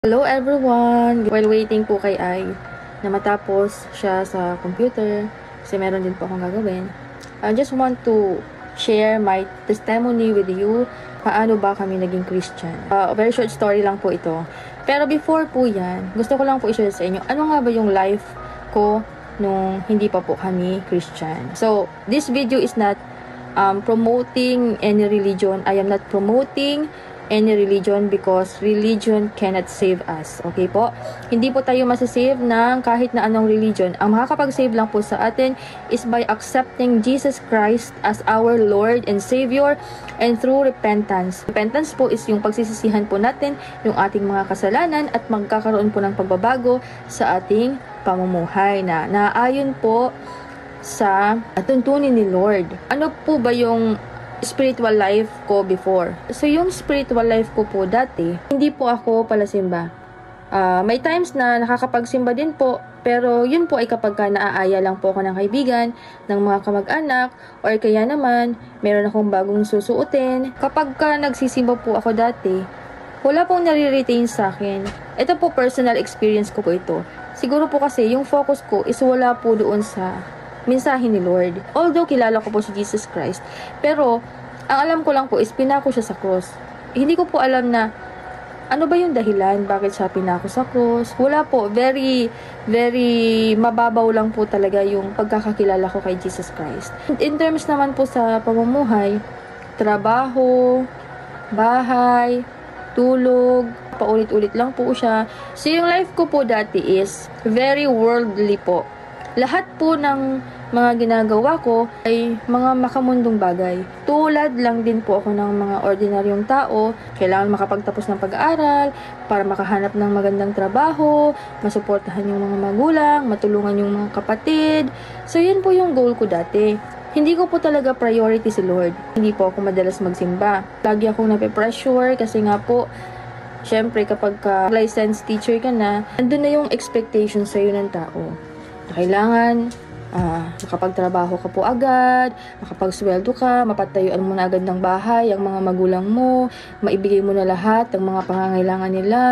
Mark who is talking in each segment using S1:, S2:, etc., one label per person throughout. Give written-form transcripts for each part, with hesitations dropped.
S1: Hello everyone! While waiting po kay Ai na matapos siya sa computer, kasi meron din po akong gagawin, I just want to share my testimony with you, paano ba kami naging Christian. Very short story lang po ito. Pero before po yan, gusto ko lang po i-share sa inyo, ano nga ba yung life ko nung hindi pa po kami Christian. So, this video is not promoting any religion. I am not promoting any religion because religion cannot save us. Okay po? Hindi po tayo masasave ng kahit na anong religion. Ang makakapag-save lang po sa atin is by accepting Jesus Christ as our Lord and Savior and through repentance. Repentance po is yung pagsisisihan po natin yung ating mga kasalanan at magkakaroon po ng pagbabago sa ating pamumuhay na naayon po sa tuntunin ni Lord. Ano po ba yung spiritual life ko before? So, yung spiritual life ko po dati, hindi po ako palasimba. May times na nakakapagsimba din po, pero yun po ay kapag ka naaaya lang po ako ng kaibigan, ng mga kamag-anak, or kaya naman, meron akong bagong susuotin. Kapag ka nagsisimba po ako dati, wala pong nare-retain sa akin. Ito po, personal experience ko po ito. Siguro po kasi, yung focus ko is wala po doon sa mensahe ni Lord. Although kilala ko po si Jesus Christ, pero ang alam ko lang po is pinako siya sa cross. Hindi ko po alam na ano ba yung dahilan bakit siya pinako sa cross. Wala po, very mababaw lang po talaga yung pagkakakilala ko kay Jesus Christ. In terms naman po sa pamumuhay, trabaho, bahay, tulog, paulit-ulit lang po siya. So yung life ko po dati is very worldly po. Lahat po ng mga ginagawa ko ay mga makamundong bagay. Tulad lang din po ako ng mga ordinaryong tao. Kailangan makapagtapos ng pag-aaral para makahanap ng magandang trabaho, masuportahan yung mga magulang, matulungan yung mga kapatid. So, yun po yung goal ko dati. Hindi ko po talaga priority si Lord. Hindi po ako madalas magsimba. Lagi akong nape-pressure kasi nga po, syempre kapag licensed teacher ka na, andun na yung expectation sa'yo ng tao. Kailangan makapagtrabaho ka po agad, makapagsweldo ka, mapatayuan mo na agad ng bahay, ang mga magulang mo, maibigay mo na lahat ng mga pangangailangan nila,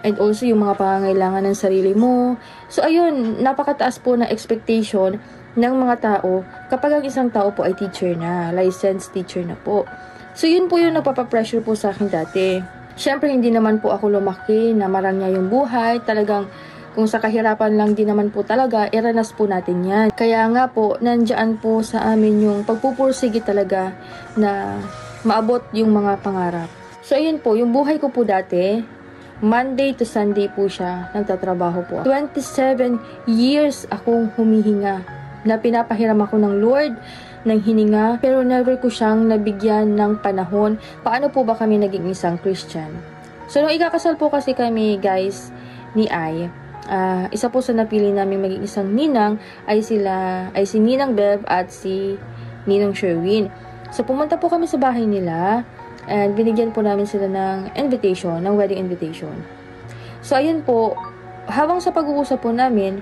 S1: and also yung mga pangangailangan ng sarili mo. So ayun, napakataas po na expectation ng mga tao kapag ang isang tao po ay teacher na, licensed teacher na po. So yun po yung nagpapapressure po sa akin dati. Syempre hindi naman po ako lumaki na marangya yung buhay, talagang kung sa kahirapan lang din naman po talaga, iranas po natin yan. Kaya nga po, nandyan po sa amin yung pagpupursige talaga na maabot yung mga pangarap. So, ayun po, yung buhay ko po dati, Monday to Sunday po siya, nagtatrabaho po. 27 years akong humihinga na pinapahiram ako ng Lord ng hininga, pero never ko siyang nabigyan ng panahon. Paano po ba kami naging isang Christian? So, nung ikakasal po kasi kami, guys, ni Ai, isa po sa napili namin maging isang ninang ay si Ninang Bev at si Ninong Sherwin. So pumunta po kami sa bahay nila and binigyan po namin sila ng invitation, ng wedding invitation. So ayun po, habang sa pag-uusap po namin,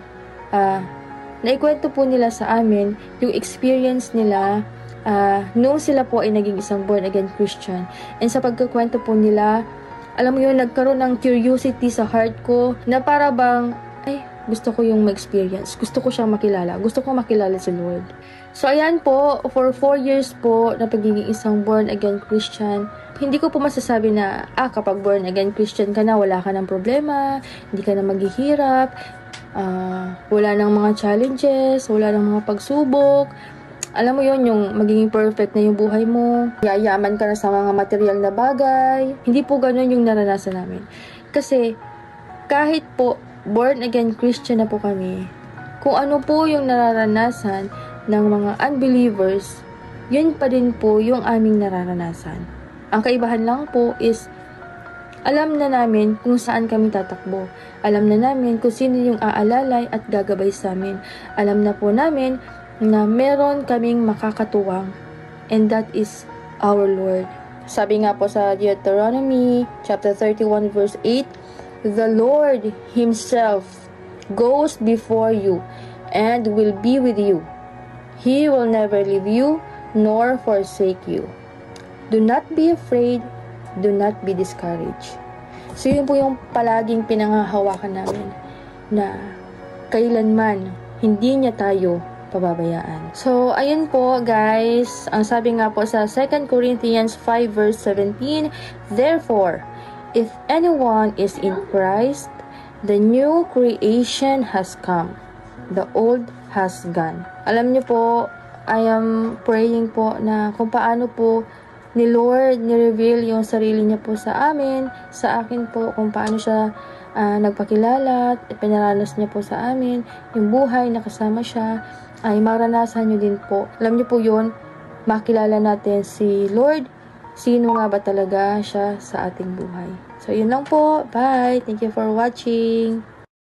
S1: naikwento po nila sa amin yung experience nila nung sila po ay naging isang born again Christian. And sa pagkukwento po nila, alam mo yun, nagkaroon ng curiosity sa heart ko na para bang, ay, gusto ko yung ma-experience. Gusto ko siyang makilala. Gusto ko makilala si Lord. So, ayan po, for 4 years po na pagiging isang born-again Christian, hindi ko po masasabi na, kapag born-again Christian ka na, wala ka ng problema, hindi ka na maghihirap, wala nang mga challenges, wala nang mga pagsubok. Alam mo yon, yung magiging perfect na yung buhay mo, yayaman ka na sa mga material na bagay. Hindi po ganun yung naranasan namin. Kasi kahit po born again Christian na po kami, kung ano po yung nararanasan ng mga unbelievers, yun pa din po yung aming nararanasan. Ang kaibahan lang po is alam na namin kung saan kami tatakbo. Alam na namin kung sino yung aalalay at gagabay sa amin. Alam na po namin na meron kaming makakatuwang, and that is our Lord. Sabi nga po sa Deuteronomy chapter 31 verse 8, the Lord Himself goes before you and will be with you. He will never leave you nor forsake you. Do not be afraid, do not be discouraged. So, yun po yung palaging pinangahawakan namin na kailanman hindi niya tayo pababayaan. So, ayun po guys, ang sabi nga po sa 2 Corinthians 5 verse 17, therefore, if anyone is in Christ, the new creation has come. The old has gone. Alam niyo po, I am praying po na kung paano po ni Lord ni-reveal yung sarili niya po sa amin, sa akin po, kung paano siya nagpakilala at pinaranas niya po sa amin, yung buhay na kasama siya, ay maranasan niyo din po. Alam niyo po yun, makilala natin si Lord, sino nga ba talaga siya sa ating buhay. So, yun lang po. Bye! Thank you for watching!